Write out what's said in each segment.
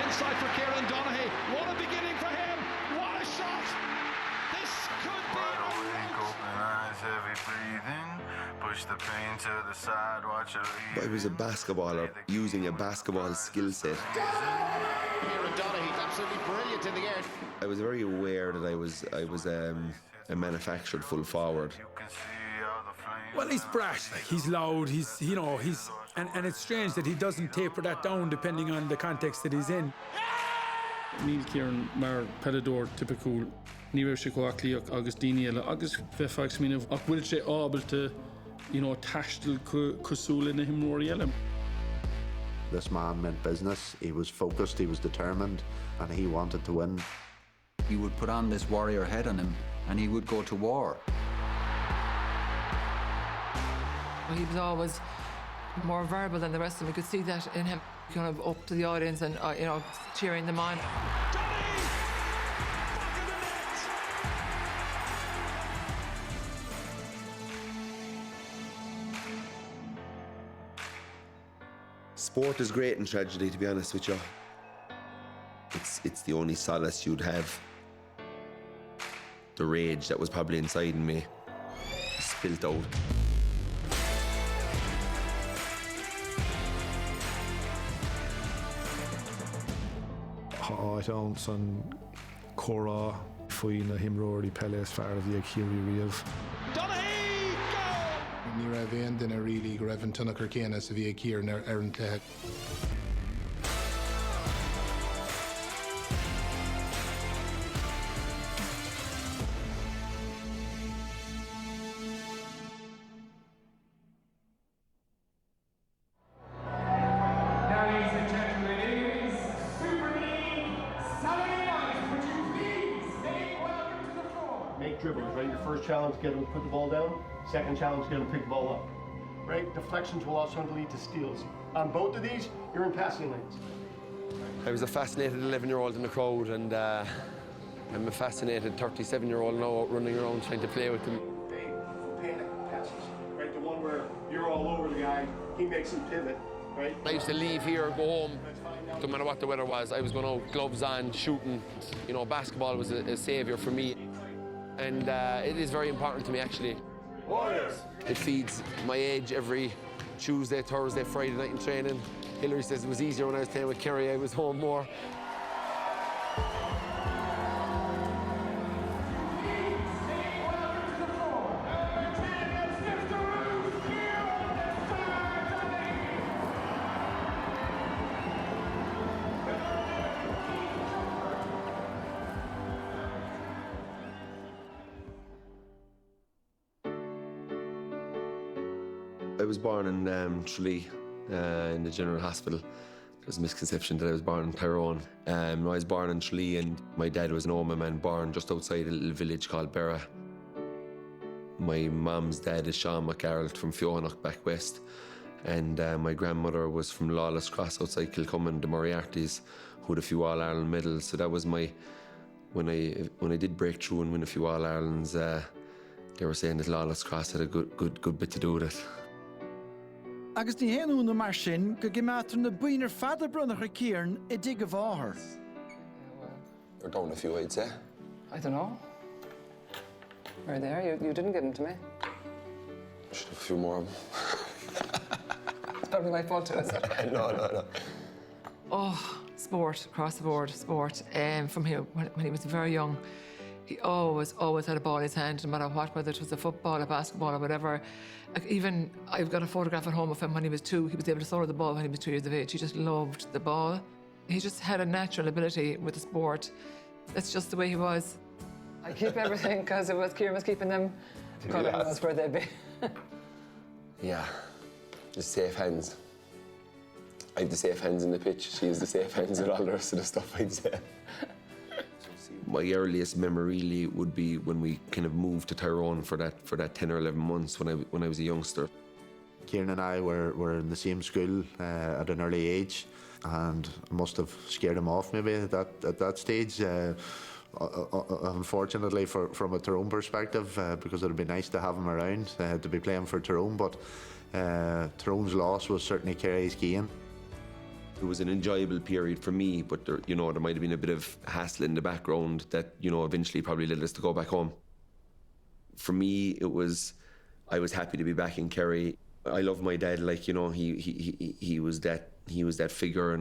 inside for Kieran Donaghy. What a beginning for him. What a shot. This could be open eyes, heavy breathing. Push the pain to the side, watch it leave. I was a basketballer using a basketball skill set. Kieran Donaghy, absolutely brilliant in the air. I was very aware that I was a manufactured full forward. Well, he's brash, like, he's loud, and it's strange that he doesn't taper that down depending on the context that he's in. Níl Kieran mar pedador typical ní raibh sé coachlaíoch agus daoine eile agus bheith feadh smíanamh ach bhfuil sé ábalta taistil cosúil na himróirí eile. This man meant business. He was focused, he was determined, and he wanted to win. He would put on this warrior head on him and he would go to war. He was always more verbal than the rest of them. We could see that in him, kind of up to the audience and cheering them on. Sport is great in tragedy, to be honest with you. It's the only solace you'd have. The rage that was probably inside in me spilt out. Áit san chorá faoin na himróirí peile fear a bhí ag chiaú riamh. Donaghy, goal! Ní raibh aon duine rilí go raibh an tunach ar céanna sa bhí ag Kieran ar an cléach. Dribbles, right? Your first challenge, get him to put the ball down. Second challenge, get him to pick the ball up. Right? Deflections will also lead to steals. On both of these, you're in passing lanes. I was a fascinated 11-year-old in the crowd, and I'm a fascinated 37-year-old now out running around trying to play with them. Panic passes, right? The one where you're all over the guy, he makes him pivot, right? I used to leave here, go home, no matter what the weather was. I was going out, gloves on, shooting. Basketball was a saviour for me. And it is very important to me, actually. Warriors! It feeds my age every Tuesday, Thursday, Friday night in training. Hillary says it was easier when I was playing with Kerry. I was home more. I was born in Tralee, in the General Hospital. There's a misconception that I was born in Tyrone. I was born in Tralee, and my dad was an Oma man born just outside a little village called Berra. My mum's dad is Sean McGarrett from Fionach back west, and my grandmother was from Lawless Cross outside Kilcummin, the Moriartys, who had a few All-Ireland medals. So that was when I did break through and win a few All-Irelands, they were saying that Lawless Cross had a good bit to do with it. Agus ní héanú na mar sin go gimeatar na buinear fada brunach ar Kieran I dig of áthar. You're down a few, I'd say. I don't know. We're there. You didn't give them to me. Should have a few more of them. It's probably my fault too, is it? No. Oh, sport, across the board, sport. From here, when he was very young, he always had a ball in his hand, no matter what, whether it was a football, a basketball, or whatever. Like, even I've got a photograph at home of him when he was 2. He was able to throw the ball when he was 2 years of age. He just loved the ball. He just had a natural ability with the sport. That's just the way he was. I keep everything because it was Kieran was keeping them. God knows where they'd be. Yeah, just safe hands. I have the safe hands in the pitch. She has the safe hands with all the rest of the stuff, I'd say. My earliest memory really would be when we kind of moved to Tyrone for that 10 or 11 months when I was a youngster. Kieran and I were in the same school at an early age, and must have scared him off maybe at that stage. Unfortunately, from a Tyrone perspective, because it would be nice to have him around to be playing for Tyrone, but Tyrone's loss was certainly Kerry's gain. It was an enjoyable period for me, but there might have been a bit of hassle in the background that, eventually probably led us to go back home. For me, I was happy to be back in Kerry. I love my dad, he was that figure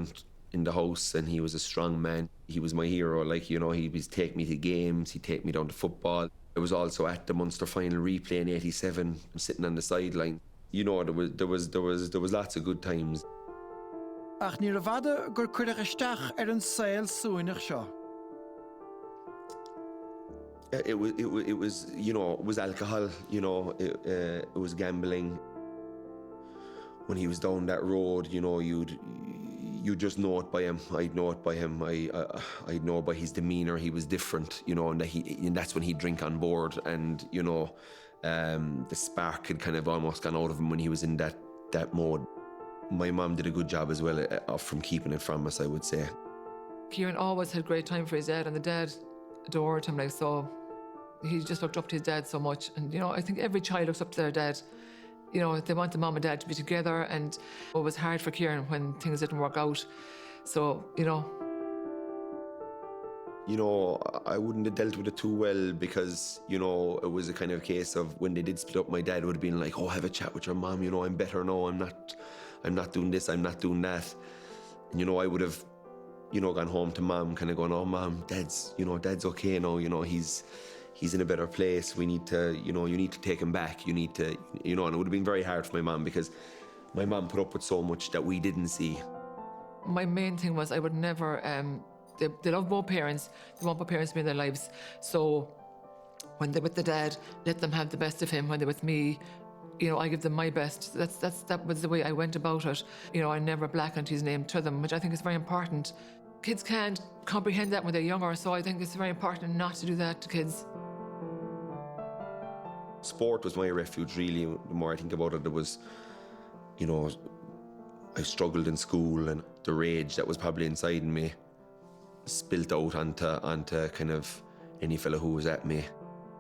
in the house, and he was a strong man. He was my hero, he would take me to games, he'd take me down to football. I was also at the Munster final replay in '87, sitting on the sideline. There was lots of good times. Ach ní ravada gur cuireadh isteach an saoil súinach seo. It was alcohol, it was gambling. When he was down that road, you'd just know it by him. I'd know it by him. I'd know by his demeanour. He was different, and that's when he'd drink on board. And the spark had kind of almost gone out of him when he was in that mode. My mum did a good job as well from keeping it from us, I would say. Kieran always had great time for his dad, and the dad adored him. So he just looked up to his dad so much. And I think every child looks up to their dad. They want the mum and dad to be together, and it was hard for Kieran when things didn't work out. So, I wouldn't have dealt with it too well because, it was a kind of case of when they did split up, my dad would have been like, oh, have a chat with your mum, I'm better now, I'm not doing this, I'm not doing that. And, I would have, gone home to mum, kind of going, oh, mum, dad's okay now, he's in a better place. We need to, you need to take him back. You need to, and it would have been very hard for my mum because my mum put up with so much that we didn't see. My main thing was I would never, they love both parents. They want both parents to be in their lives. So when they're with the dad, let them have the best of him. When they're with me, I give them my best. That was the way I went about it. I never blackened his name to them, which I think is very important. Kids can't comprehend that when they're younger, so I think it's very important not to do that to kids. Sport was my refuge, really. The more I think about it, was, I struggled in school, and the rage that was probably inside me spilt out onto kind of any fella who was at me.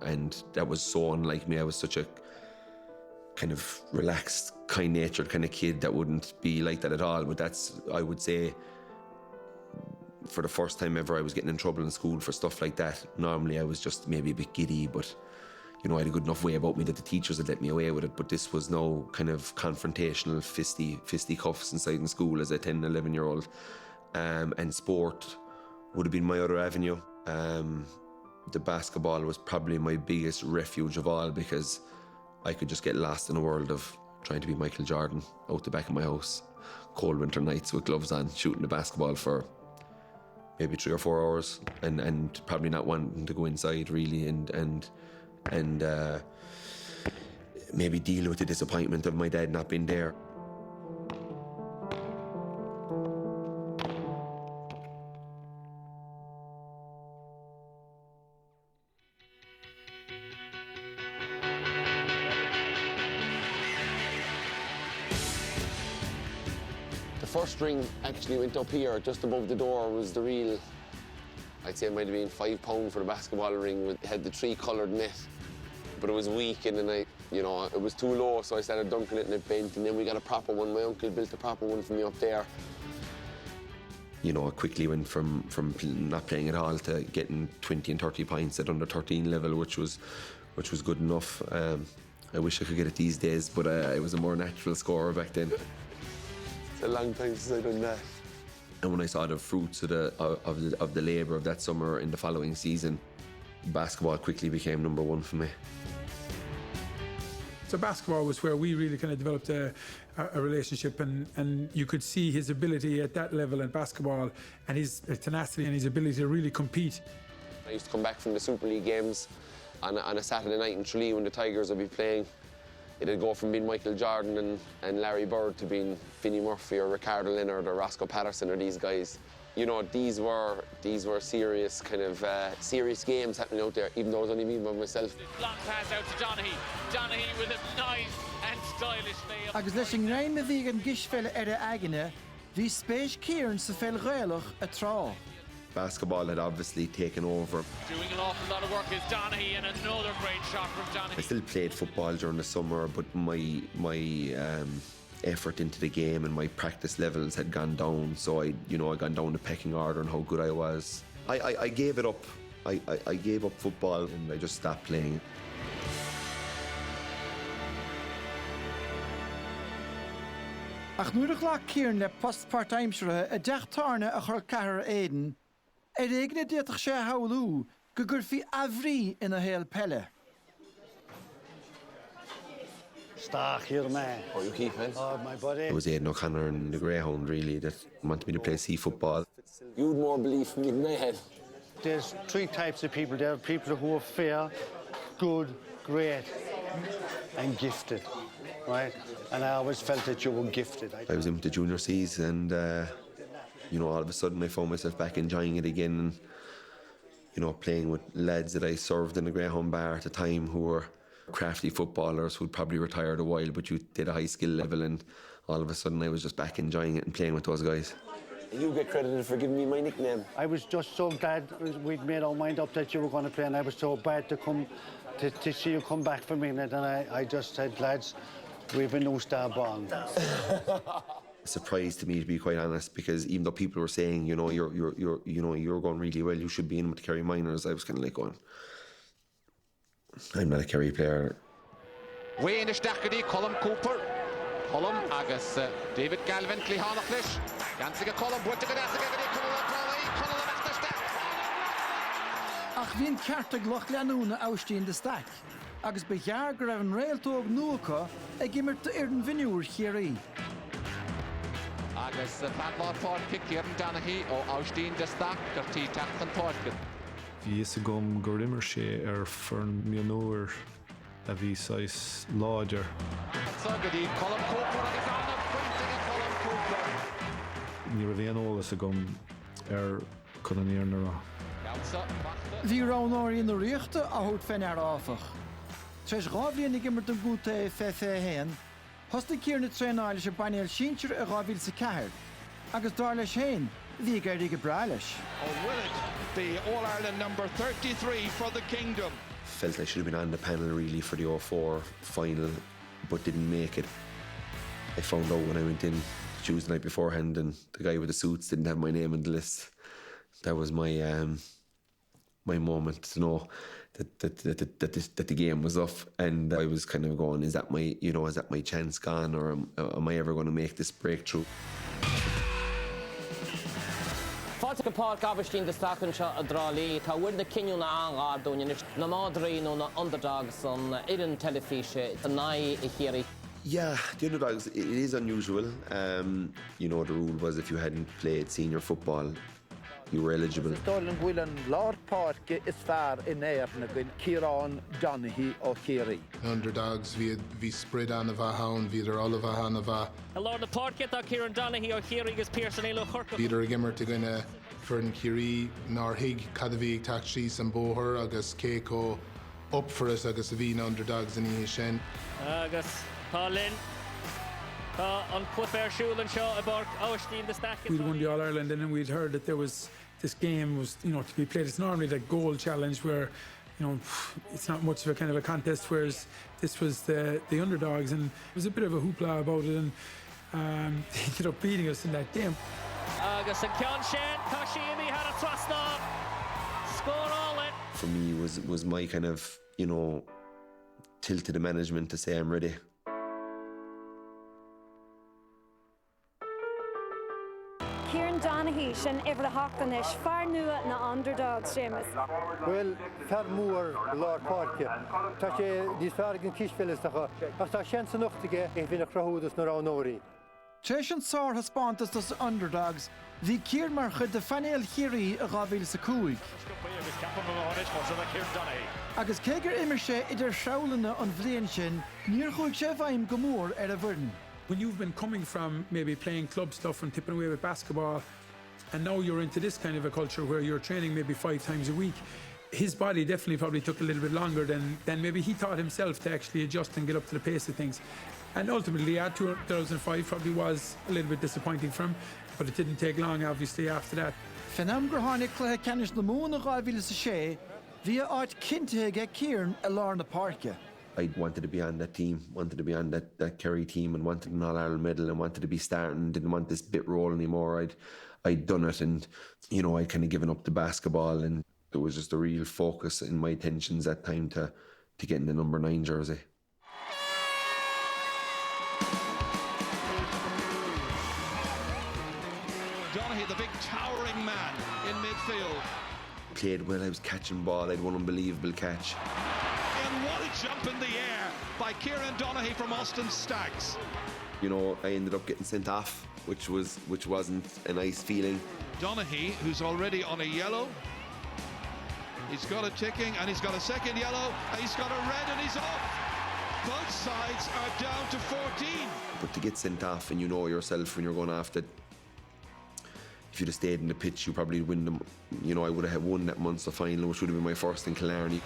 And that was so unlike me. I was such a kind of relaxed, kind-natured kind of kid that wouldn't be like that at all. But that's, I would say, for the first time ever, I was getting in trouble in school for stuff like that. Normally, I was just maybe a bit giddy, but I had a good enough way about me that the teachers had let me away with it. But this was no kind of confrontational fisticuffs inside in school as a 10, 11-year-old. And sport would have been my other avenue. The basketball was probably my biggest refuge of all because I could just get lost in a world of trying to be Michael Jordan out the back of my house. Cold winter nights with gloves on, shooting the basketball for maybe 3 or 4 hours and probably not wanting to go inside really and maybe deal with the disappointment of my dad not being there. The first ring actually went up here, just above the door was the real, I'd say it might have been £5 for the basketball ring. It had the 3-coloured net, but it was weak and then it was too low, so I started dunking it and it bent, and then we got a proper one. My uncle built a proper one for me up there. I quickly went from not playing at all to getting 20 and 30 points at under 13 level, which was good enough. I wish I could get it these days, but I was a more natural scorer back then. It's a long time since I've done that. And when I saw the fruits of the labour of that summer in the following season, basketball quickly became number one for me. So basketball was where we really kind of developed a relationship, and you could see his ability at that level in basketball and his tenacity and his ability to really compete. I used to come back from the Super League games on a Saturday night in Tralee when the Tigers would be playing. It'd go from being Michael Jordan and Larry Bird to being Finney Murphy or Ricardo Leonard or Roscoe Patterson or these guys. These were serious kind of serious games happening out there, even though it was only me by myself. Long pass out to Donaghy. Donaghy with a nice and stylish layup. Agus leis an rain na bhí an gisfeile aigine, bhí spéis Kieran sa fel réalach a trá. Basketball had obviously taken over. Doing an awful lot of work is Donaghy, and another great shot from Donaghy. I still played football during the summer, but my effort into the game, and my practice levels had gone down. So I'd gone down the pecking order and how good I was. I gave it up. I gave up football and I just stopped playing. Ach nuair a ghlach Kieran le post-part-timesere a deachtarna a chur cahar éidean, éigne déach sé haulú go gur fi avrí ina héal pelle. Stach here, man. Oh, you keep it? Oh, my buddy. It was Aidan O'Connor and the Greyhound really that wanted me to play sea football. You'd more belief in me than I had. There's three types of people. There are people who are fair, good, great, and gifted, right? And I always felt that you were gifted. I was into junior C's and, all of a sudden I found myself back enjoying it again and, playing with lads that I served in the Greyhound bar at the time who were crafty footballers who'd probably retired a while, but you did a high skill level, and all of a sudden I was just back enjoying it and playing with those guys. You get credited for giving me my nickname. I was just so glad we'd made our mind up that you were going to play, and I was so bad to see you come back from England, and I just said, lads, we've a new star born. A surprise to me, to be quite honest, because even though people were saying, you're going really well, you should be in with the Kerry Miners, I was kind of like going, I'm not a Kerry player. Wayne is Donaghy, Colm Cooper, Colm agus David Gael Ventley Hanachlish, Gansiga Colm Buttiga Dassiga Colm Ach bhíonn cearta gloch leanúna austíonn de stack, agus behear go raibh an réaltóg nuacha ag gimmert ar an bhiniúr chiaí. Agus Padlár Páirce Kieran Donaghy ó austíonn de stack gur tí tachan Páirce. Bhí is a gom gur immer sé fern mionúir a bhí sais láidir. Sagadi Colm Cooper agus Anna Quintiga Colm Cooper. Ní ra bhíon ólas a gom chun an éarna rá. Bhí ránóirí na riachta a thód féin ar áfach. Treis rábhíon ag gimmert an gúta fé héan, thosta Kieran na tréáil se bainnéil sintir a rábhíl sa ceair, agus dar leis héin, bhí gairí go bra leis. Oh, will it be All-Ireland number 33 for the Kingdom? Felt I should have been on the panel really for the 04 final, but didn't make it. I found out when I went in Tuesday night beforehand and the guy with the suits didn't have my name on the list. That was my my moment to know that the game was up, and I was kind of going, is that my chance gone, or am I ever going to make this breakthrough? Fáilte go Páirc Abhaistín de Stacan seo a drálí, tá bhuiir na cinniú na angáúine na mádraí nó na underdogs an irin telefíse, the nigh I chiaí. Yeah, the underdogs, it is unusual. The rule was if you hadn't played senior football, you were eligible. Stolen Gwillan Lord Páirce is far in air na gin Kieran, Donaghy or Kieran. Underdogs vi spread an of a hound, vider all of a han of a. Lord Páirce tá Kieran Donaghy or Kieran gus Pearson Laochra. Vider gimmer to gonna fern Kiri nor hig cadavig taxis and boher agus keiko up for us agus vin underdogs in Shen. Agus Colin. On Cliffair Shule and Shaw Abark Austin the stack. We'd won the All Ireland, and then we'd heard that this game was to be played. It's normally the goal challenge where it's not much of a kind of a contest, whereas this was the underdogs, and it was a bit of a hoopla about it, and they ended up beating us in that game. Agus and Kieran Shen Toshimi had a thrust off. Score all it. For me was my kind of tilt to the management to say I'm ready. Kieran Donaghy sin ever a hachtanis far nua na underdogs Seamus. Well, far more Lord Páirce. Tá sé dís fargin kisfellistacha. Ach tá chance nuchtige in vinna crowdus na ránóirí. Treis an sár haspántas dos underdogs, bhí Kieran mar chud de fanéil chiaí a rábhíl sa cúig. Agus cégur imir sé idir seolanna an bhliain sin, níor chuig sé bhaim go mór ar a bhirn. When you've been coming from maybe playing club stuff and tipping away with basketball, and now you're into this kind of a culture where you're training maybe 5 times a week, his body definitely probably took a little bit longer than maybe he thought himself to actually adjust and get up to the pace of things. And ultimately, 2005 probably was a little bit disappointing for him, but it didn't take long, obviously, after that. Fenam gur tháinig cluthe ceannis na móna rábhíle sa sé, bhí áit cinnte ge Kieran a Lorna Páirce. I wanted to be on that team, wanted to be on that Kerry team, and wanted an All-Ireland medal, and wanted to be starting, didn't want this bit role anymore. I'd done it, and, you know, I'd kind of given up the basketball, and there was just a real focus in my attentions that time to getting the number 9 jersey. Donaghy, the big towering man in midfield. Played well, I was catching ball, I had one unbelievable catch. And what a jump in the air by Kieran Donaghy from Austin Stags. You know, I ended up getting sent off, which wasn't a nice feeling. Donaghy, who's already on a yellow. He's got a ticking, and he's got a second yellow, and he's got a red, and he's off. Both sides are down to 14. But to get sent off, and you know yourself when you're going off that if you'd have stayed in the pitch, you probably win them. You know, I would have won that Munster final, which would have been my first in Killarney.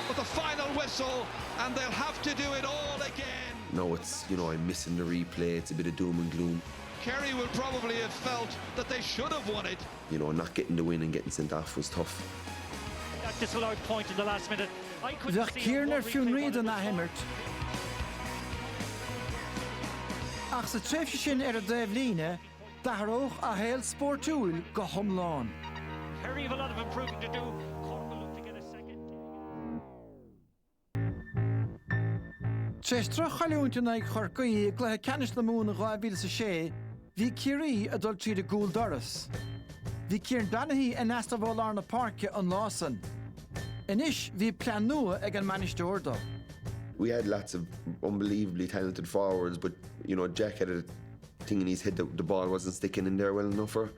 But the final whistle, and they'll have to do it all again. No, it's, you know, I'm missing the replay. It's a bit of doom and gloom. Kerry will probably have felt that they should have won it. You know, not getting the win and getting sent off was tough. That disallowed point in the last minute. Bheadh Kieran fiún riad na himirt. Ach sa tréimhse sin a Daobh líne, dathróch a héal sportúil go thomláin. Kerry have a lot of improving to do. Cork will look to get a second. Tréis troch chailiúnta na chorcaí glutha canis na múna 2006, bhí Kerry a dul tríd a gúil doras. Bhí Kieran Donaghy in Asta Bhólar na Parke an Lawson. Inis bhí plan nua ag an manisteoir dó. We had lots of unbelievably talented forwards, but, you know, Jack had a thing in his head that the ball wasn't sticking in there well enough for.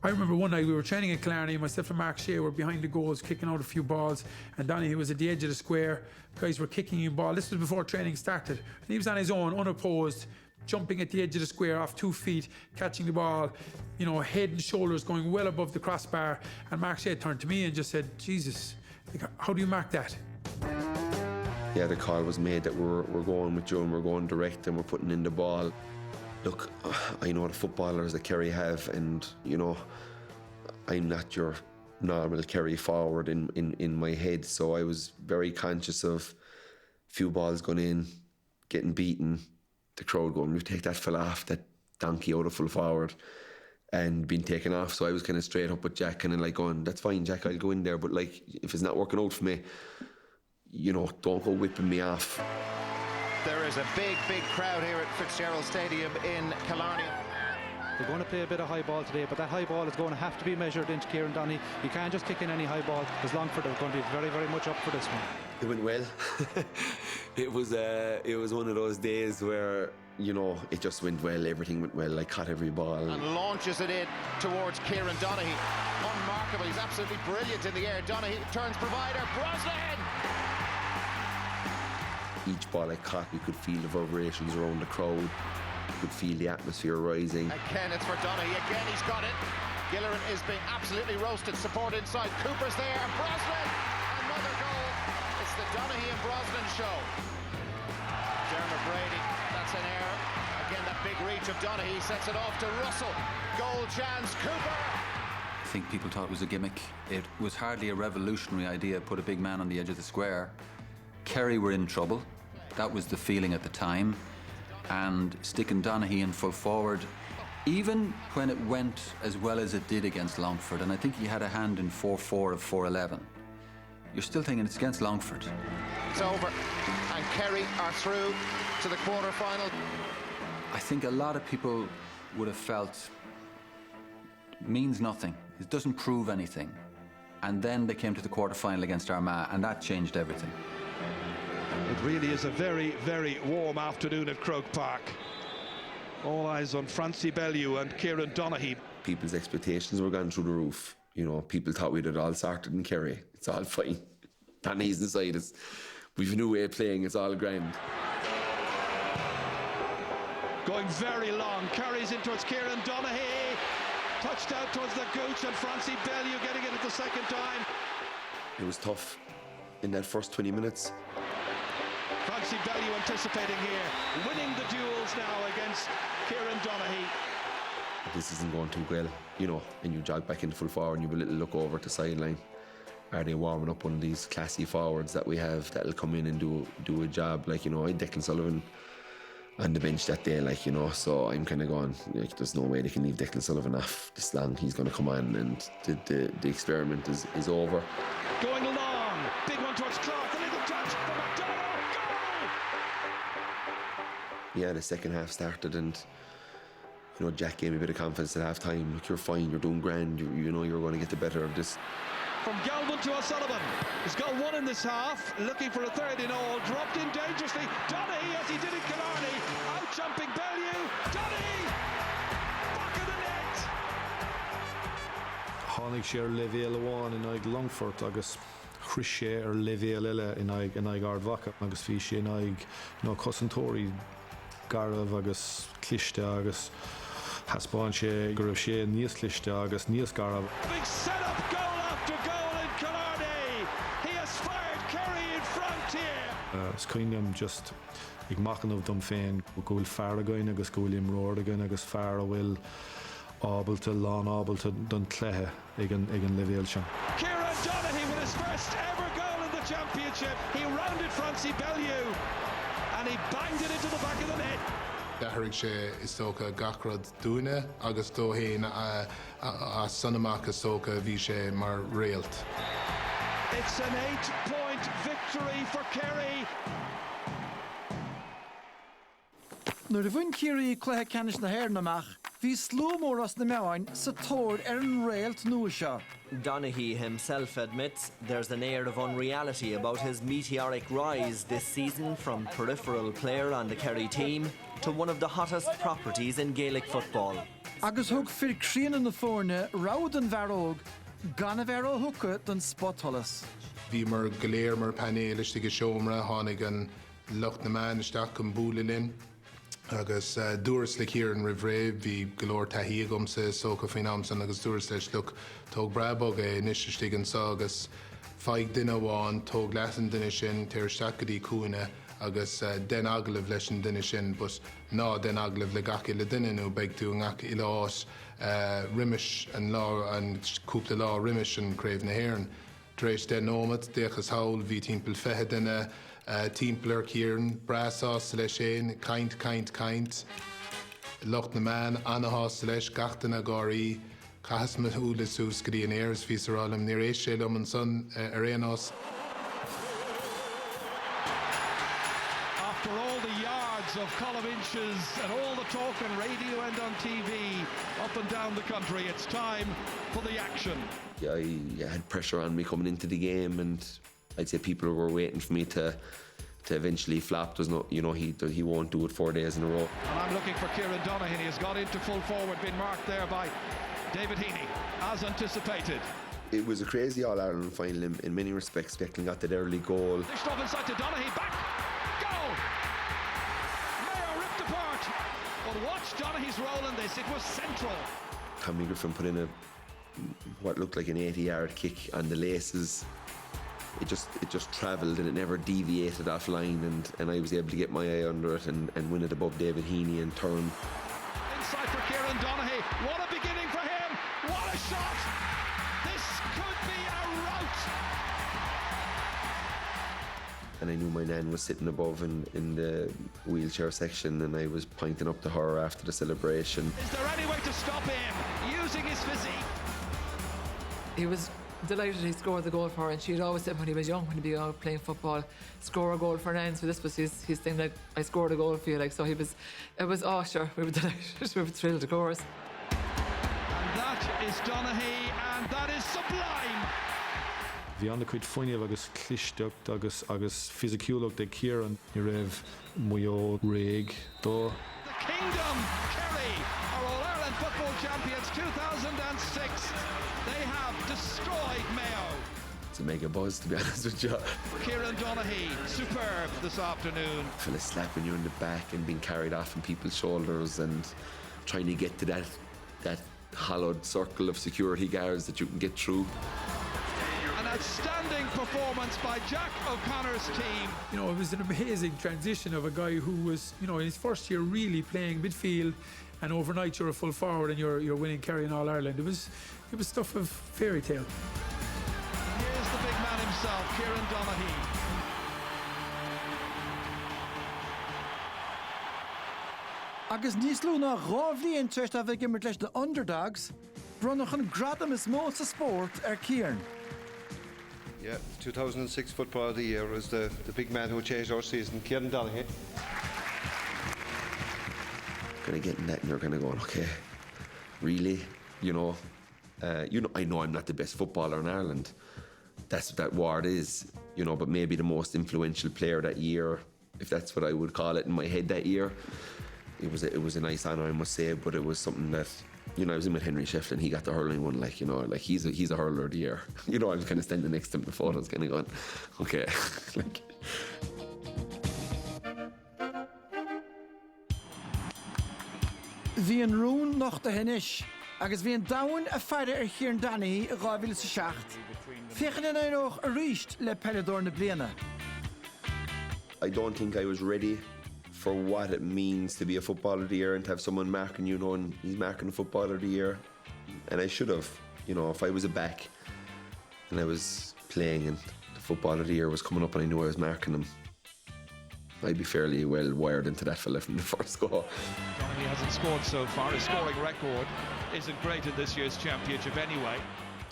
I remember one night we were training at Killarney, myself and Mark Shea were behind the goals, kicking out a few balls, and Donaghy was at the edge of the square. Guys were kicking him ball. This was before training started. And he was on his own, unopposed, jumping at the edge of the square off 2 feet, catching the ball, you know, head and shoulders going well above the crossbar. And Mark Shea turned to me and just said, Jesus, like, how do you mark that? Yeah, the call was made that we're going with you and we're going direct and we're putting in the ball. Look, I know the footballers that Kerry have, and, you know, I'm not your normal Kerry forward in my head, so I was very conscious of a few balls going in, getting beaten, the crowd going, we take that fella off, that donkey out of full forward, and being taken off. So I was kind of straight up with Jack and like going, that's fine, Jack, I'll go in there, but like, if it's not working out for me, you know, don't go whipping me off. There is a big crowd here at Fitzgerald Stadium in Killarney. They're going to play a bit of high ball today, but that high ball is going to have to be measured into Kieran Donaghy. You can't just kick in any high ball, because Longford are going to be very, very much up for this one. It went well. It was one of those days where, you know, it just went well, everything went well. I caught every ball. And launches it in towards Kieran Donaghy. Unmarkable, he's absolutely brilliant in the air. Donaghy turns provider, Brosnan! Each ball I caught, we could feel the vibrations around the crowd. We could feel the atmosphere rising. Again, it's for Donaghy. Again, he's got it. Gilleran is being absolutely roasted. Support inside. Cooper's there. Brosnan! Another goal. It's the Donaghy and Brosnan show. Dermot Brady, that's an error. Again, that big reach of Donaghy sets it off to Russell. Goal chance. Cooper! I think people thought it was a gimmick. It was hardly a revolutionary idea, put a big man on the edge of the square. Kerry were in trouble. That was the feeling at the time. And sticking Donaghy in full forward, even when it went as well as it did against Longford, and I think he had a hand in 4-4 of 4-11, you're still thinking it's against Longford. It's over, and Kerry are through to the quarter-final. I think a lot of people would have felt it means nothing. It doesn't prove anything. And then they came to the quarter-final against Armagh, and that changed everything. It really is a very, very warm afternoon at Croke Park. All eyes on Francie Bellew and Kieran Donaghy. People's expectations were gone through the roof. You know, people thought we'd it all sorted in Kerry. It's all fine. Donaghy's inside us. We've a new way of playing, it's all grand. Going very long, carries in towards Kieran Donaghy. Touched out towards the Gooch, and Francie Bellew getting it at the second time. It was tough in that first 20 minutes. Francie Bellew anticipating here, winning the duels now against Kieran Donaghy. This isn't going too well, you know, and you jog back into full forward and you have a little look over at the sideline. are they warming up one of these classy forwards that we have that'll come in and do a job? Like, you know, I had Declan Sullivan on the bench that day, like, you know, so I'm kind of going, like, there's no way they can leave Declan Sullivan off this long. He's going to come on, and the experiment is over. Going along, big one towards Clark, a little touch from McDonagh, goal! Yeah, the second half started, and you know, Jack gave me a bit of confidence at half time. Look, you're fine, you're doing grand, you know you're going to get the better of this. From Galvin to O'Sullivan. He's got one in this half, looking for a third in all. Dropped in dangerously. Donaghy, as he did in Killarney. Out jumping Bellew. Donaghy! Back of the net! Tháinig sé ar levéal amháin in aig Longfort agus chris sé ar levéal eile in aig Ardmhacha agus bhí sé in aig cosantóirí Garabh agus cliste agus haspáin sé go raibh sé níos cliste agus níos Garabh. Big set-up goal after goal in Killarney. He has fired Kerry in front here. Scaoineam just ag machanmh dom féin go bhfuil fear againn agus go bhfuil imreoir againn agus fear a bhfuil ábalta lán ábalta don cléthe ag an levéal sin. Kieran Donaghy with his first ever goal in the championship. He rounded Francie Bellew and he banged it into the back of the net. Dahraigh sé is tócha gachrad dúine agus dó héin a Sonamach is tócha bhí sé mar réalt. It's an 8-point victory for Kerry. Nuair a bhain Ciarí chluthe canis na hÉir amach, bhí slómór as na meáin sa tóir ar an réalt nua seo. Donaghy himself admits there's an air of unreality about his meteoric rise this season from peripheral player on the Kerry team to one of the hottest properties in Gaelic football. Agus thug fir crían na fórne rád an bhearóg, gan a bhearó thuca don spotholas. Bhí mar goléir mar panéalaiste go seomra tháinig an lucht na man isteach an búlalinn agus dúras le Kieran rihré bhí golóir taithí agamsa sócha faoin amsan agus dúras leis luch tóg brabog é níos an sa agus feidh duine amháin tóg leasan duine sin tíir isteach go dtí cúine agus den aglah leis an duine sin, bus ná den aglah le gaci le duine nó beag tú ngach i lás riimiis an lá an cúpla lá riimiis an craobh na hÉireann. Dréis den nómad déchas hawl bhí timpeall fethe duine timpler Kieran brasás leis éin caint lucht na man anahás leis gachtain a gáirí chas me úlas ús go dtí an éirs fís arálam ní éis sé lom an son ar éanás. After all the yards of column inches and all the talk on radio and on TV up and down the country, it's time for the action. Yeah, I had pressure on me coming into the game, and I'd say people were waiting for me to eventually flop. There's no, you know, he won't do it 4 days in a row. And I'm looking for Kieran Donaghy. He has got into full forward, been marked there by David Heaney, as anticipated. It was a crazy All-Ireland final in many respects. Declan got that early goal. Dished off inside to Donaghy, back, goal! Mayo ripped apart. But watch Donaghy's role in this, it was central. Tommy Griffin put in what looked like an 80-yard kick on the laces. It just travelled and it never deviated offline, and I was able to get my eye under it and win it above David Heaney and turn. Inside for Kieran Donaghy. What a beginning for him! What a shot! This could be a rout! And I knew my nan was sitting above in the wheelchair section, and I was pointing up to her after the celebration. Is there any way to stop him using his physique? He was delighted he scored the goal for her, and she had always said when he was young, when he'd be out playing football, score a goal for Nan. So this was his thing, like, I scored a goal for you, like, so it was oh sure, we were delighted, we were thrilled, of course. And that is Donaghy, and that is sublime. Bhí anna chuid foiineamh agus clisteacht agus fisiciúlacht ag Kieran i raibh muo réig dó. The Kingdom, Kerry, are All-Ireland football champions 2006. They have destroyed Mayo. It's a mega buzz, to be honest with you. Kieran Donaghy, superb this afternoon. Fella slapping you in the back and being carried off on people's shoulders and trying to get to that hollowed circle of security guards that you can get through. An outstanding performance by Jack O'Connor's team. You know, it was an amazing transition of a guy who was, you know, in his first year really playing midfield, and overnight you're a full forward and you're winning Kerry in All-Ireland. It was stuff of fairy tale. Here's the himself, Kieran Donaghy. Agus níos lú ná rábhlíonn tuaist a bheith gimmert leis na underdogs, bronnach an gradam is mó sa sport Kieran. Yeah, 2006 Football of the Year was the big man who changed our season, Kieran Donaghy. Kind of getting that and you're kind of going, okay, really? I know I'm not the best footballer in Ireland. That's what that award is, but maybe the most influential player that year, if that's what I would call it in my head that year. It was a nice honour, I must say, but it was something that, I was in with Henry Shefflin, he got the hurling one, he's a hurler of the year. I was kind of standing next to him in the photos, kind of going, okay, Bhí an rún nach de hinis, agus bhí an dain a feire Kieran Donaghy a 2007. Féchan in éoch a ríist le Pelador na bliana. I don't think I was ready for what it means to be a Footballer of the Year and to have someone marking you, and he's marking a Footballer of the Year. And I should have, if I was a back and I was playing and the Footballer of the Year was coming up and I knew I was marking him, I'd be fairly well wired into that fella from the first go. Donaghy hasn't scored so far. His scoring record isn't great in this year's championship anyway.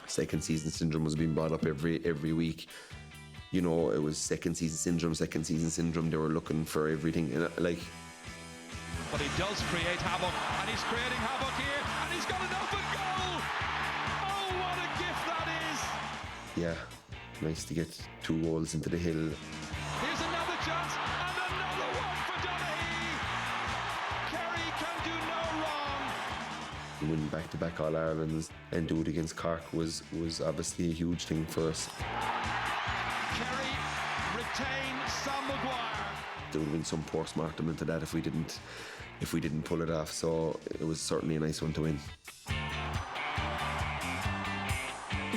Second season syndrome was being brought up every week. It was second season syndrome. They were looking for everything. But he does create havoc, and he's creating havoc here, and he's got an open goal! Oh, what a gift that is! Yeah, nice to get 2 goals into the hill. Here's another chance, and another one for Donaghy! Kerry can do no wrong! Winning back-to-back All-Irelands and do it against Cork was obviously a huge thing for us. Kerry retain Sam Maguire. There would have been some post-mortem into that if we didn't pull it off, so it was certainly a nice one to win.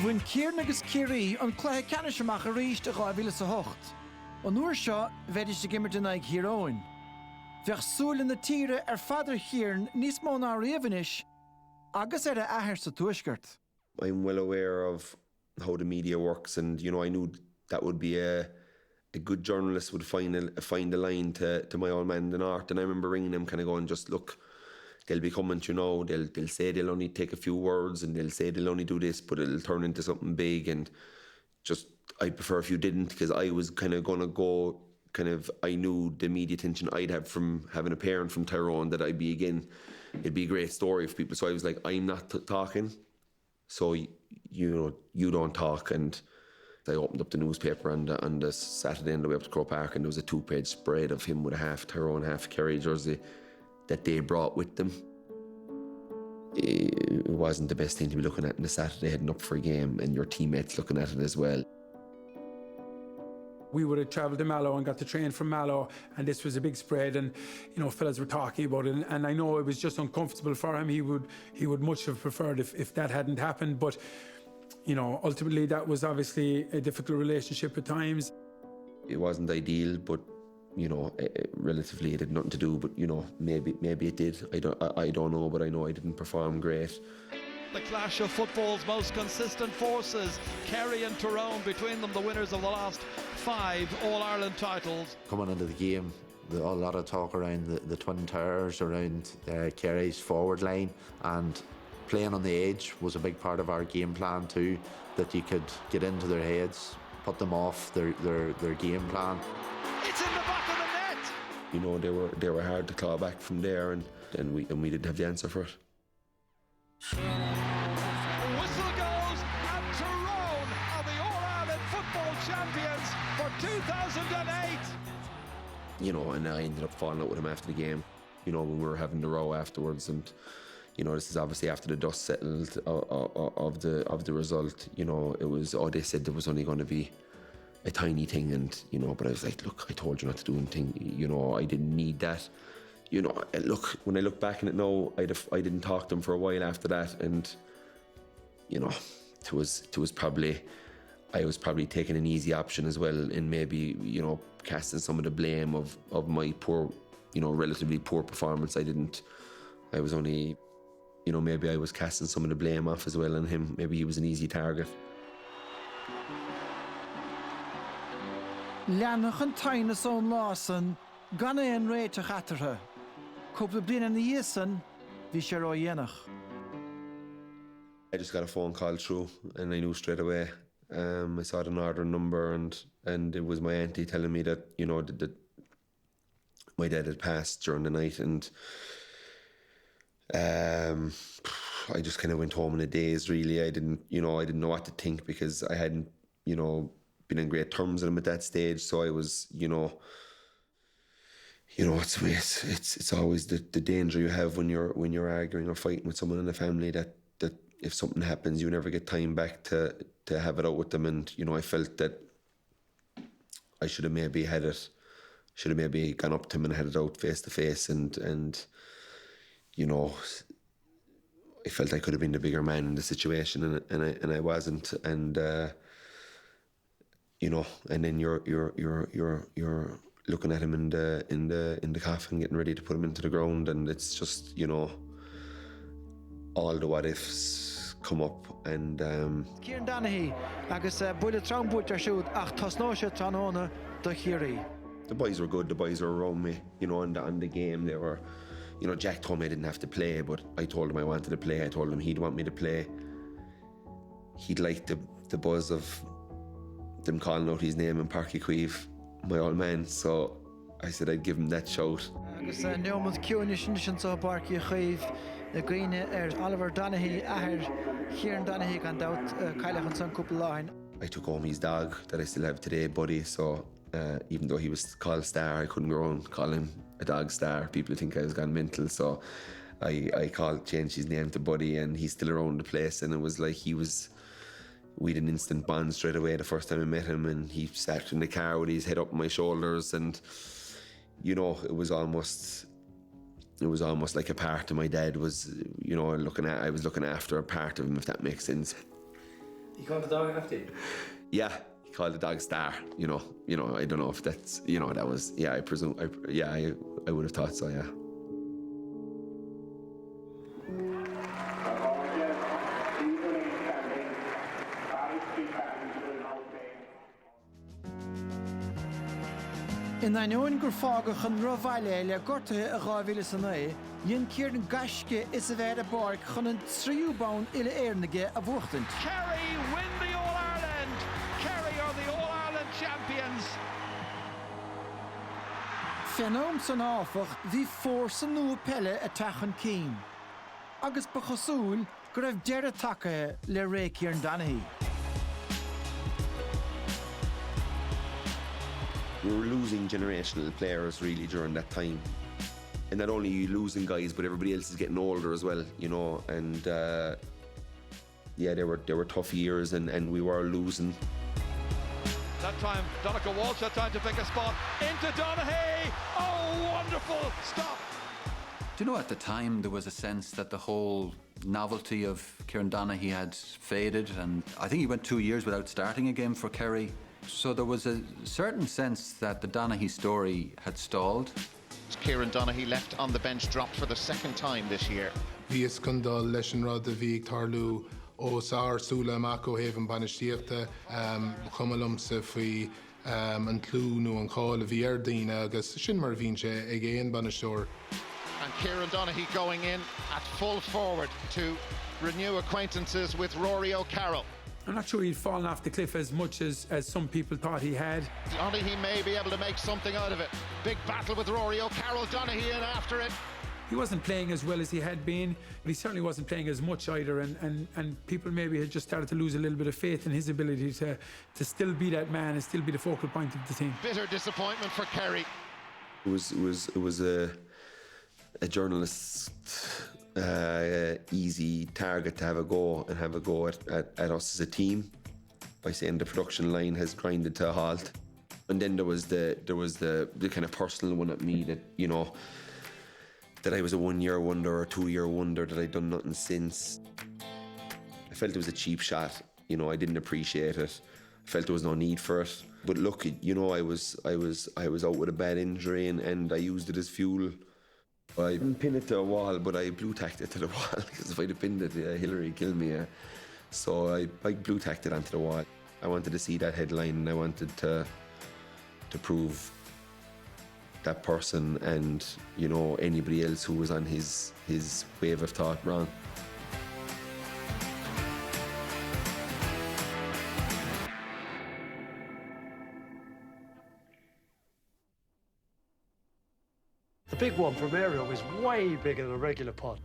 When Kieran agus Kerry an chluthe canisisiach a ríist a 2008. An uair seo bheadis de gimmert in ag Hiráin. Bheadh súil in na tíre fadar Kieran níos mó ná riamhanis agus a ahar sa tuaisceart. I'm well aware of how the media works, and I knew that would be a good journalist would find a line to my old man in the north, and I remember ringing him kind of going, just look, they'll be coming, they'll say they'll only take a few words and they'll say they'll only do this, but it'll turn into something big, and just I'd prefer if you didn't, because I was kind of going to go I knew the media attention I'd have from having a parent from Tyrone that it'd be a great story for people, so I was like, I'm not talking, so you don't talk. And I opened up the newspaper on the Saturday on the way up to Croke Park, and there was a 2-page spread of him with a half Tyrone, half Kerry jersey that they brought with them. It wasn't the best thing to be looking at on a Saturday heading up for a game and your teammates looking at it as well. We would have travelled to Mallow and got to train from Mallow, and this was a big spread, and fellas were talking about it, and I know it was just uncomfortable for him. He would much have preferred if that hadn't happened, but ultimately that was obviously a difficult relationship at times. It wasn't ideal, but relatively it had nothing to do, but maybe it did. I don't know, but I know I didn't perform great. The clash of football's most consistent forces, Kerry and Tyrone, between them the winners of the last 5 All-Ireland titles. Coming into the game, a lot of talk around the twin towers, around Kerry's forward line, and playing on the edge was a big part of our game plan too, that you could get into their heads, put them off their game plan. It's in the back of the net! They were hard to claw back from there, and we didn't have the answer for it. The whistle goes, and Tyrone are the All-Ireland football champions for 2008. And I ended up falling out with him after the game, when we were having the row afterwards, and this is obviously after the dust settled of the result. It was, they said there was only going to be a tiny thing, and but I was like, look, I told you not to do anything. I didn't need that. Look, when I look back on it now, I didn't talk to him for a while after that, and it was probably, I was probably taking an easy option as well, in maybe casting some of the blame of my poor, relatively poor performance. I was only, maybe I was casting some of the blame off as well on him. Maybe he was an easy target. Leannach an taine son lásan gan éon réite chatartha. Cúpla bliana na dhéasan bhí sé rá dhéanach. I just got a phone call through and I knew straight away. I saw the northern number and it was my auntie telling me that, you know, that my dad had passed during the night, and I just kind of went home in a daze, really. I didn't know what to think, because I hadn't, you know, been in great terms with him at that stage. So I was, it's always the danger you have when you're arguing or fighting with someone in the family, that if something happens, you never get time back to have it out with them. And, you know, I felt that I should have maybe gone up to him and had it out face to face, and you know, I felt I could have been the bigger man in the situation, and I wasn't. And you know, and then you're looking at him in the coffin, getting ready to put him into the ground, and it's just, you know, all the what ifs come up. And Kieran Donaghy agus buile trambút ar siúd ach tasnáise tanóna do chiaí. The boys were good. The boys were around me, you know, on the game. They were, you know, Jack told me I didn't have to play, but I told him I wanted to play. I told him he'd want me to play. He'd like the buzz of them calling out his name in Parky Queeve, my old man. So I said I'd give him that shout. Agus neomad ciúne sin sa Parky Queeve na Greene Oliver Donaghy Kieran Donaghy gan dat Cailach san cúpla láin. I took home his dog that I still have today, Buddy. So even though he was called Star, I couldn't go on call him a dog Star. People think I was gone mental. So I changed his name to Buddy, and he's still around the place. And it was like we had an instant bond straight away the first time I met him, and he sat in the car with his head up on my shoulders, and you know, it was almost like a part of my dad was, you know, I was looking after a part of him, if that makes sense. You called the dog after you? Yeah, he called the dog Star. You know, I don't know if that's, you know, that was, yeah, I presume, I would have thought so, yeah. In ein own gur fágach an rohhaile le gortathe a gáhile san é, dhéon Kieran gaisce is a bheith a barc chun an tríúbán ile éarnaige a bhuachtant. Kerry win the All-Ireland! Kerry are the All-Ireland champions! Fenóm san áfach bhí fórsa nua pelle a tachan cín. Agus ba chosúil gur raibh deire tacaithe le ré Kieran Donaghy. We were losing generational players really during that time. And not only you losing guys, but everybody else is getting older as well, you know. And yeah, they were tough years, and we were losing. That time, Donaghy Walsh had time to pick a spot into Donaghy. Oh, wonderful stop. Do you know, at the time there was a sense that the whole novelty of Kieran Donaghy had faded, and I think he went 2 years without starting a game for Kerry. So there was a certain sense that the Donaghy story had stalled. Kieran Donaghy left on the bench, dropped for the second time this year. Vís Cundal leis an rud a bhí tarlú ó sár súla Mako Haven banistíochta chumalum sa faoi an clú nó an cháil a bhí ar daoine agus sin mar bhín sé ag éon banisteoir. And Kieran Donaghy going in at full forward to renew acquaintances with Rory O'Carroll. I'm not sure he'd fallen off the cliff as much as some people thought he had. Donaghy may be able to make something out of it. Big battle with Rory O'Carroll, Donaghy in after it. He wasn't playing as well as he had been, but he certainly wasn't playing as much either, and people maybe had just started to lose a little bit of faith in his ability to still be that man and still be the focal point of the team. Bitter disappointment for Kerry. It was a journalist's easy target to have a go at us as a team by saying the production line has grinded to a halt. And then there was the kind of personal one at me that, you know, that I was a 1 year wonder or 2 year wonder, that I'd done nothing since. I felt it was a cheap shot, you know. I didn't appreciate it. I felt there was no need for it. But look, you know, I was out with a bad injury, and I used it as fuel. I didn't pin it to a wall, but I blue tacked it to the wall, because if I'd have pinned it, Hillary killed me. So I blue tacked it onto the wall. I wanted to see that headline, and I wanted to to prove that person and, you know, anybody else who was on his wave of thought wrong. The big one from Aero is way bigger than a regular pod.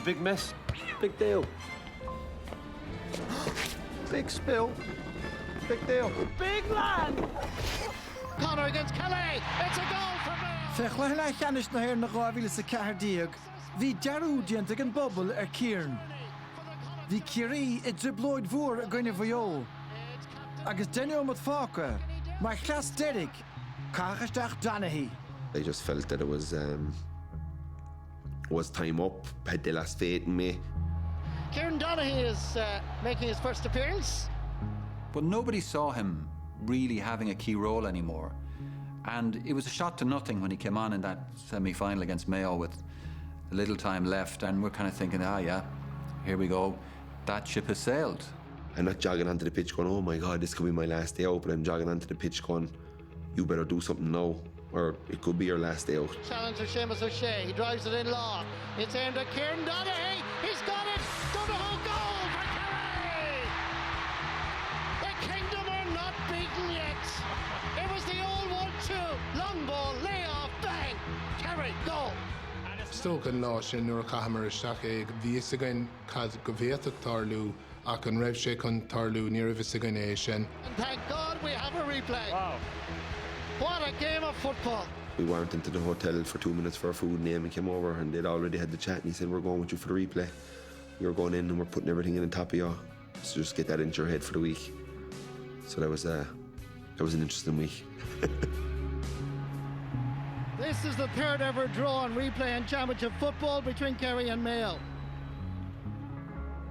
Big mess, big deal. Big spill, big deal. Big land! Connor against Kelly. It's a goal for Mayo. Fechlach cheannis na hir na gáhíle sa cehardíag, hí dearú dianta an bobbal Kieran. Hí Kieran I driblóid mhór a gcoinne bheo. Agus déine mat fáca, mar chlas Derek, cachasteach Donaghy. I just felt that it was time up, had the last faith in me. Kieran Donaghy is making his first appearance. But nobody saw him really having a key role anymore. And it was a shot to nothing when he came on in that semi-final against Mayo with a little time left, and we're kind of thinking, yeah, here we go. That ship has sailed. I'm not jogging onto the pitch going, oh my God, this could be my last day out, but I'm jogging onto the pitch going, you better do something now, or it could be your last day out. Challenger Seamus O'Shea, he drives it in long. It's aimed at Kieran Donaghy. He's got it. Donaghy goal for Kerry. The Kingdom are not beaten yet. It was the old 1-2. Long ball, layoff, bang. Kerry, goal. Stoke an lá sin nuair a chaithimar isteach é bhí is againn cad go bhéadach tarlú ach an raibh sé chun tarlú ní raibh is againn é sin. And thank God we have a replay. Wow. What a game of football. We weren't into the hotel for 2 minutes for our food, and Eamon came over and they'd already had the chat, and he said, we're going with you for the replay. We were going in and we're putting everything in on top of you, so just get that into your head for the week. So that was an interesting week. This is the third ever draw and replay in Championship football between Kerry and Mayo.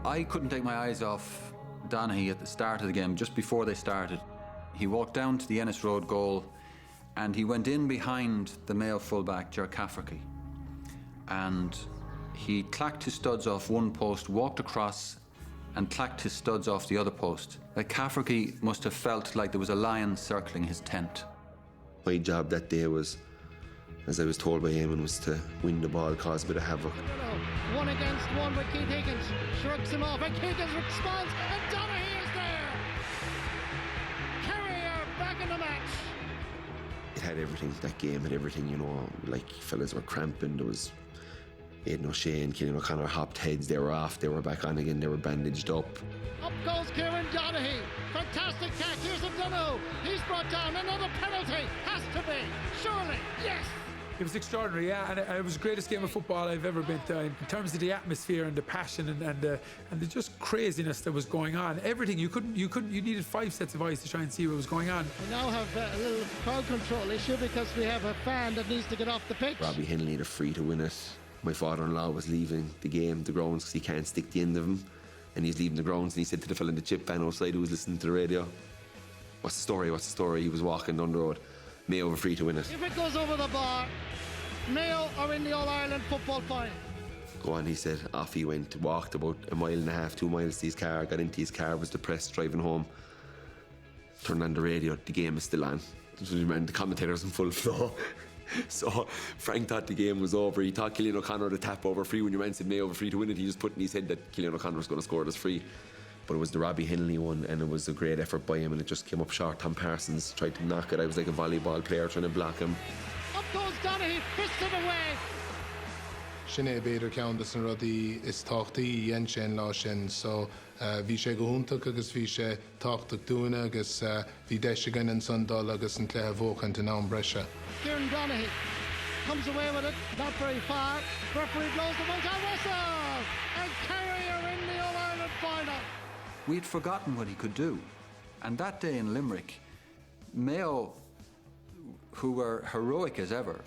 I couldn't take my eyes off Donaghy at the start of the game, just before they started. He walked down to the Ennis Road goal and he went in behind the Mayo fullback, Ger Cafferty. And he clacked his studs off one post, walked across and clacked his studs off the other post. Cafferty must have felt like there was a lion circling his tent. My job that day was, as I was told by Eamon, was to win the ball, cause a bit of havoc. 1 against 1 with Keith Higgins. Shrugs him off and Higgins responds and Donaghy is there. Kerry are back in the match. It had everything, that game had everything, you know, like fellas were cramping, there was Aidan O'Shea and Killian O'Connor hopped heads, they were off, they were back on again, they were bandaged up. Up goes Kieran Donaghy. Fantastic catch, here's Donaghy. He's brought down, another penalty. Has to be, surely, yes. It was extraordinary, yeah, and it was the greatest game of football I've ever been to in terms of the atmosphere and the passion and the just craziness that was going on. Everything you needed 5 sets of eyes to try and see what was going on. We now have a little crowd control issue because we have a fan that needs to get off the pitch. Robbie Henley had a free to win it. My father-in-law was leaving the grounds, because he can't stick the end of him, and he's leaving the grounds, and he said to the fella in the chip van outside who was listening to the radio, "What's the story? What's the story?" He was walking down the road. Mayo have a free to win it. If it goes over the bar, Mayo are in the All-Ireland football final. Go on, he said. Off he went, walked about 1.5 miles, 2 miles to his car, got into his car, was depressed driving home. Turned on the radio, the game is still on. The commentators in full flow. So Frank thought the game was over. He thought Killian O'Connor had a tap over free. When your man said Mayo over free to win it, he just put in his head that Killian O'Connor was going to score this free. But it was the Robbie Henley one, and it was a great effort by him, and it just came up short. Tom Parsons tried to knock it. I was like a volleyball player trying to block him. Up goes Donaghy, fisted away. Sinné beidir ceantas an rudaí is táchtaí dhéan sin lá sin, so bhí sé go húntaach agus bhí sé táchtach dúine agus bhí deise gan an sundal agus an cléthe bhóchant in an breise. Kieran Donaghy comes away with it, not very far. Referee blows the buzzer whistle, and Kerry are in the All-Ireland final. We had forgotten what he could do, and that day in Limerick, Mayo, who were heroic as ever,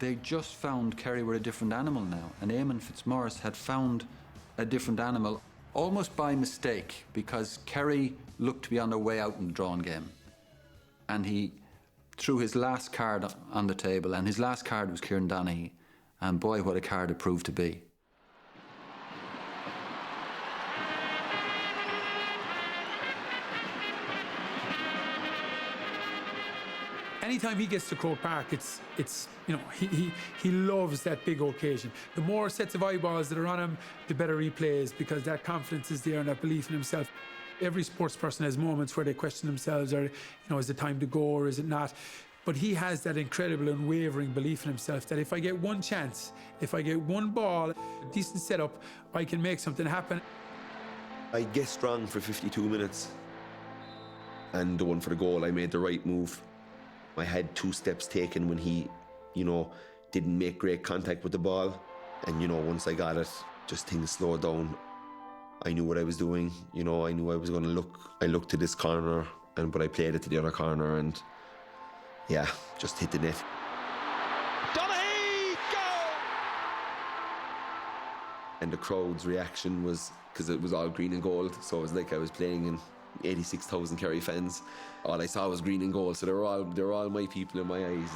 they just found Kerry were a different animal now, and Eamon Fitzmaurice had found a different animal almost by mistake, because Kerry looked to be on their way out in the drawing game, and he threw his last card on the table, and his last card was Kieran Donaghy, and boy, what a card it proved to be. anytime he gets to Croke Park, it's you know, he loves that big occasion. The more sets of eyeballs that are on him, the better he plays, because that confidence is there and that belief in himself. Every sports person has moments where they question themselves, or, you know, is it time to go or is it not? But he has that incredible unwavering belief in himself that if I get one chance, if I get one ball, a decent setup, I can make something happen. I guessed strong for 52 minutes. And the one for the goal, I made the right move. I had 2 steps taken when he, you know, didn't make great contact with the ball. And, you know, once I got it, just things slowed down. I knew what I was doing. You know, I knew I was going to look. I looked to this corner, but I played it to the other corner and, yeah, just hit the net. Donaghy, goal! And the crowd's reaction was, because it was all green and gold, so it was like I was playing in 86,000 Kerry fans. All I saw was green and gold, so they're all my people in my eyes.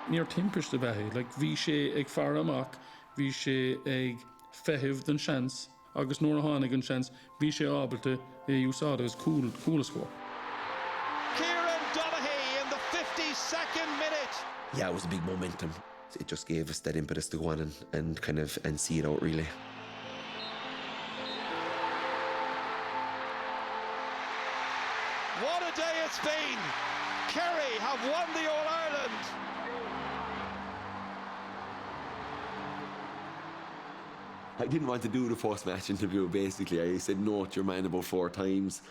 Níor timperis de bheith, like bhí sé ag fear amach, bhí sé ag feitheamh den seans, agus nuair a tháinig an seans, bhí sé ábailte úsáid as cool as fuck. Kieran Donaghy in the 52nd minute. Yeah, it was a big momentum. It just gave us that impetus to go on and see it out, really. What a day it's been. Kerry have won the All-Ireland. I didn't want to do the post-match interview, basically. I said no to your man about 4 times.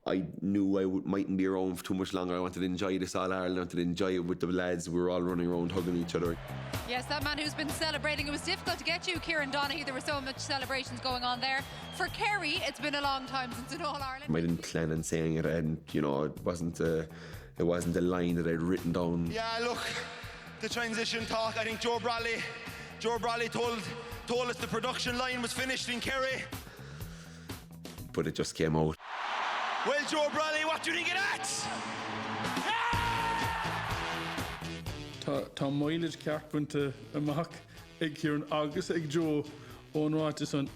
I knew I mightn't be around for too much longer. I wanted to enjoy this All-Ireland. I wanted to enjoy it with the lads. We were all running around hugging each other. Yes, that man who's been celebrating. It was difficult to get you, Kieran Donaghy. There were so much celebrations going on there. For Kerry, it's been a long time since an All-Ireland. I didn't plan on saying it, and, you know, it wasn't a line that I'd written down. Yeah, look, the transition talk. I think Joe Bradley told us the production line was finished in Kerry. But it just came out. Well, Joe Bradley, what do you think of that? Tá mileage ceartbunta amach ag Kieran agus ag Joe ón ráite son.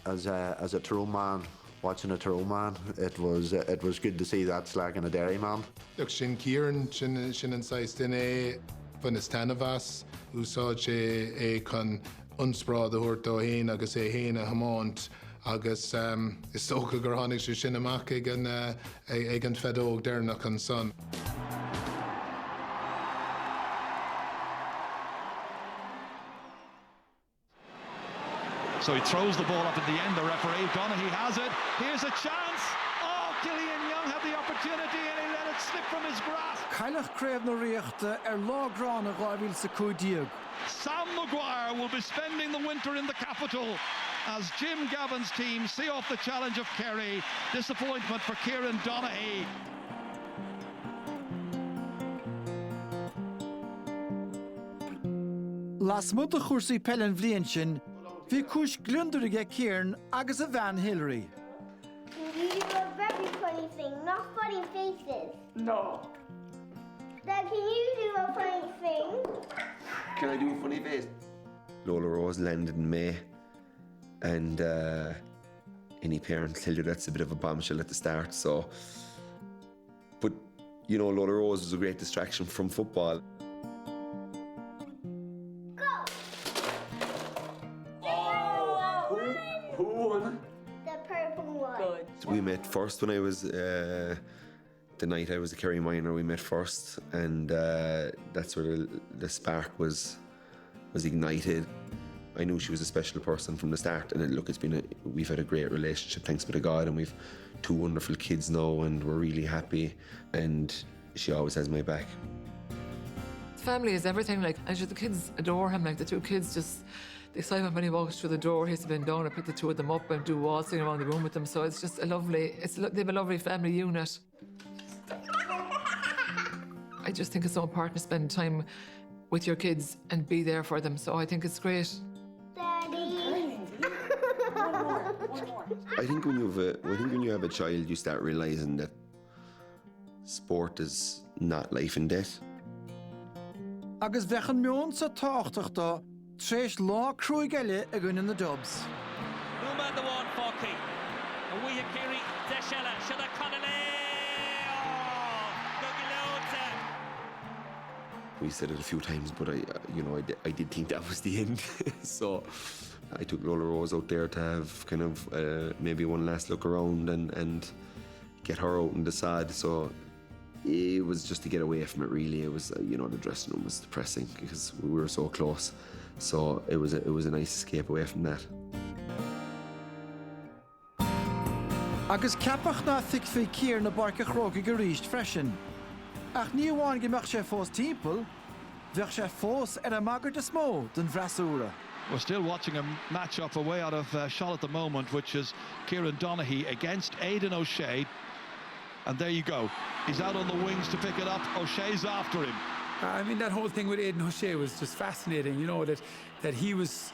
As a Tyrone man, watching a Tyrone man, it was good to see that slag in a Derry man. Look, sin Kieran, sin insights in van is Tanavas, úsáid sé chun unsprád a thuairt ó hain agus é héine hamánt agus is socha gur tháinig sé sin amach ag an fedóg dearnach an son. So he throws the ball up at the end, the referee. Donaghy has it. Here's a chance. Oh, Gillian Young had the opportunity and he let it slip from his grasp. Cailach craobh na riachta Laochra na Gael sa cúdiag. Sam Maguire will be spending the winter in the capital as Jim Gavin's team see off the challenge of Kerry. Disappointment for Kieran Donaghy. Las muda chuirsaí pellin bhliain sin, bhí cúis glundarige Kieran agus a Van Hillary. You do a very funny thing, not funny faces. No. Then can you do a funny thing? Can I do a funny face? Lola Rose landed in May, and any parent tell you that's a bit of a bombshell at the start, so. But, you know, Lola Rose was a great distraction from football. Who won? The purple one. Good. We met first when I was, the night I was a Kerry minor, we met first, and that's where the spark was ignited. I knew she was a special person from the start, and look, we've had a great relationship, thanks be to God, and we've 2 wonderful kids now, and we're really happy, and she always has my back. Family is everything, like, and the kids adore him, like the 2 kids just, they saw him when he walks through the door, he used to bend down and pick the 2 of them up and do waltzing around the room with them, so it's just a lovely, they have a lovely family unit. I just think it's so important to spend time with your kids and be there for them, so I think it's great. Daddy. I think when you have a child, you start realising that sport is not life and death. Agus bhechan mion sa táchtachta, tréis lá cruig eile a gin in the dubs. No man the one, Focky. And we have Kerry We said it a few times, but I did think that was the end. So I took Lola Rose out there to have kind of maybe one last look around and get her out in the side. So it was just to get away from it, really. It was, the dressing room was depressing because we were so close. So it was a nice escape away from that. Agus capach na thic fé Kieran na barca chróga go ríist freisin. Ach ní bháin gimach sé fós timpeall, bheadh sé fós a magart is mó den bhreasúra. We're still watching a match-up away out of shot at the moment, which is Kieran Donaghy against Aidan O'Shea. And there you go. He's out on the wings to pick it up. O'Shea's after him. I mean, that whole thing with Aidan O'Shea was just fascinating, that he was,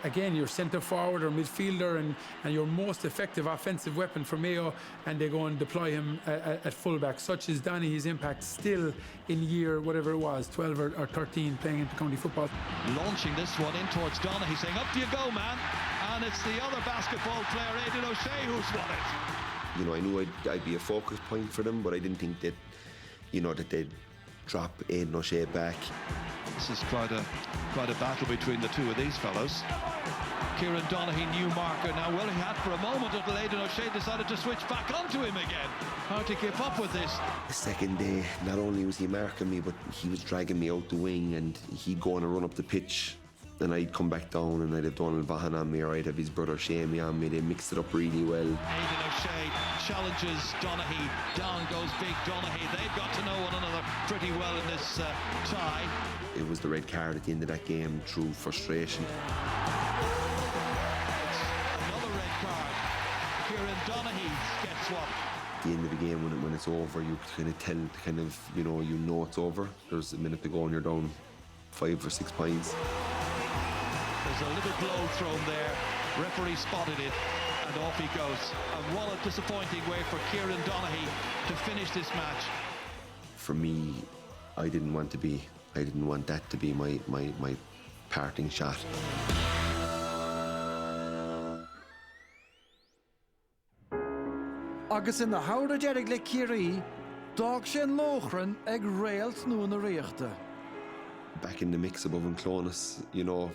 again, your centre forward or midfielder and your most effective offensive weapon for Mayo, and they go and deploy him at fullback. Such is Donaghy's impact still in year, whatever it was, 12 or 13, playing into county football. Launching this one in towards Donaghy, saying, up you go, man. And it's the other basketball player, Aidan O'Shea, who's won it. I knew I'd be a focus point for them, but I didn't think that, that they'd drop Aidan O'Shea back. This is quite a battle between the two of these fellows. Kieran Donaghy, new marker. Now, well, he had for a moment until Aidan O'Shea decided to switch back onto him again. Hard to keep up with this. The second day, not only was he marking me, but he was dragging me out the wing, and he'd go on a run up the pitch, and I'd come back down and I'd have Donald Vaughan on me, or I'd have his brother Shamey on me. They mixed it up really well. Aidan O'Shea challenges Donaghy. Down goes big Donaghy. They've got to know one another pretty well in this tie. It was the red card at the end of that game through frustration. It's another red card. Kieran Donaghy gets one. At the end of the game, when it's over, you kind of tell, you know it's over. There's a minute to go and you're down 5 or 6 points. There's a little blow thrown there. Referee spotted it, and off he goes. And what a disappointing way for Kieran Donaghy to finish this match. For me, I didn't want that to be my parting shot. Agus in na hawra deirg le Kieran, dag sin Laochra ag réalt nó na riachta. Back in the mix above in Clonus,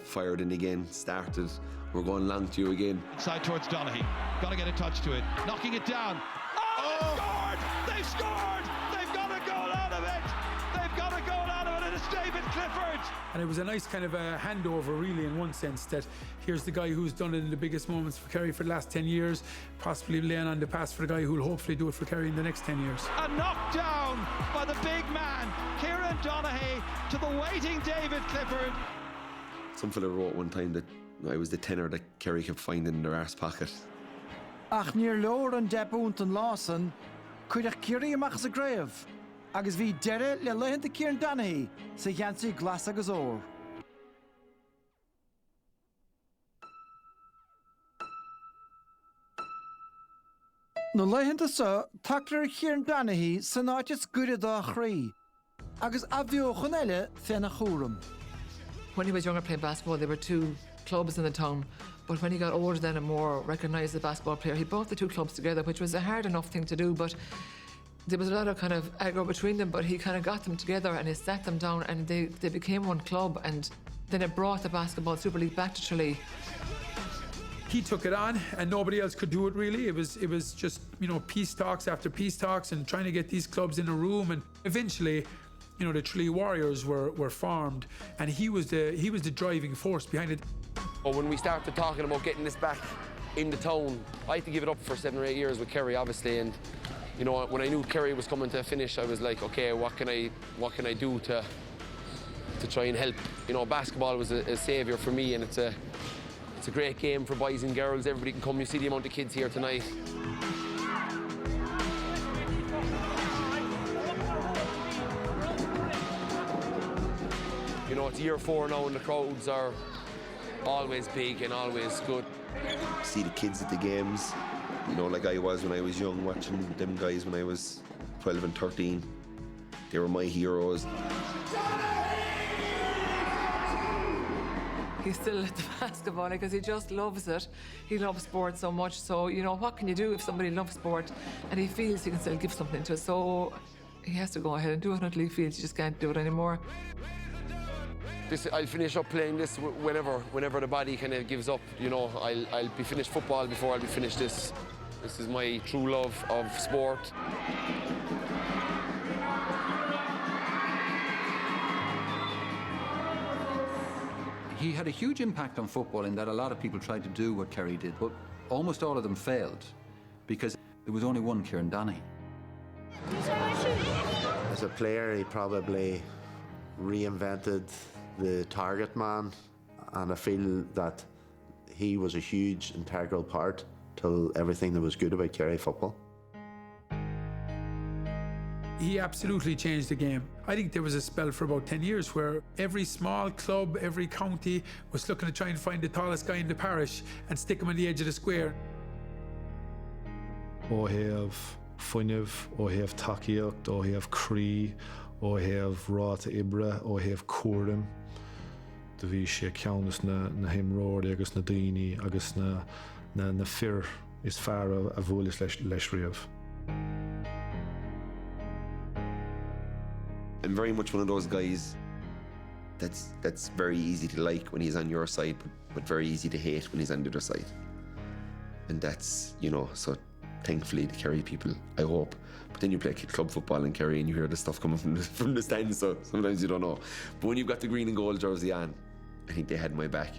fired in again, started. We're going long to you again. Inside towards Donaghy. Got to get a touch to it. Knocking it down. Oh, they've scored! They've got a goal out of it! They've got a goal out of it, and it's David Clifford! And it was a nice kind of a handover, really, in one sense, that here's the guy who's done it in the biggest moments for Kerry for the last 10 years, possibly laying on the pass for the guy who'll hopefully do it for Kerry in the next 10 years. A knockdown by the big man, Kieran Donaghy, to the waiting David Clifford. Some fella wrote one time that I was the tenor that Kerry kept finding in their arse pocket. Ach níor leor an debúnt an lásan, chuideach Kieran amach sa gréamh, agus bhí deire le leitheanta Kieran Donaghy sa cheansaí glas agus óir. No leitheanta sa taclar Kieran Donaghy sa náitis gúide dá chraí, agus abhiochan eile féna chúram. When he was younger playing basketball, there were 2 clubs in the town, but when he got older then and more recognised as a basketball player, he brought the 2 clubs together, which was a hard enough thing to do, but there was a lot of kind of aggro between them, but he kind of got them together and he sat them down and they became one club, and then it brought the Basketball Super League back to Tralee. He took it on and nobody else could do it, really. It was just, peace talks after peace talks and trying to get these clubs in a room, and eventually the Tralee Warriors were formed, and he was the driving force behind it. Well, when we started talking about getting this back in the town, I had to give it up for 7 or 8 years with Kerry, obviously, and when I knew Kerry was coming to a finish, I was like, okay, what can I do to try and help? Basketball was a saviour for me, and it's a great game for boys and girls. Everybody can come. You see the amount of kids here tonight. It's year 4 now, and the crowds are always big and always good. See the kids at the games, like I was when I was young, watching them guys when I was 12 and 13. They were my heroes. He's still at the basketball because he just loves it. He loves sport so much. So, what can you do if somebody loves sport and he feels he can still give something to it? So he has to go ahead and do it until he feels he just can't do it anymore. I'll finish up playing this whenever the body kind of gives up. You know, I'll be finished football before I'll be finished this. This is my true love of sport. He had a huge impact on football in that a lot of people tried to do what Kerry did, but almost all of them failed because there was only one Kieran Donaghy. As a player, he probably reinvented the target man, and I feel that he was a huge integral part to everything that was good about Kerry football. He absolutely changed the game. I think there was a spell for about 10 years where every small club, every county was looking to try and find the tallest guy in the parish and stick him on the edge of the square. Ó have Fuinev, ó have Takeíocht, ó have Cree, ó have Ráta Ibre, ó have Kieran. Da bhí sé ceannas na himróir agus na daoine agus na fear is fear a bhualas leis riamh. I'm very much one of those guys that's very easy to like when he's on your side, but very easy to hate when he's on the other side. And that's, you know, so thankfully the Kerry people, I hope. But then you play club football in Kerry and you hear the stuff coming from the stands, so sometimes you don't know. But when you've got the green and gold jersey on, I think they had my back.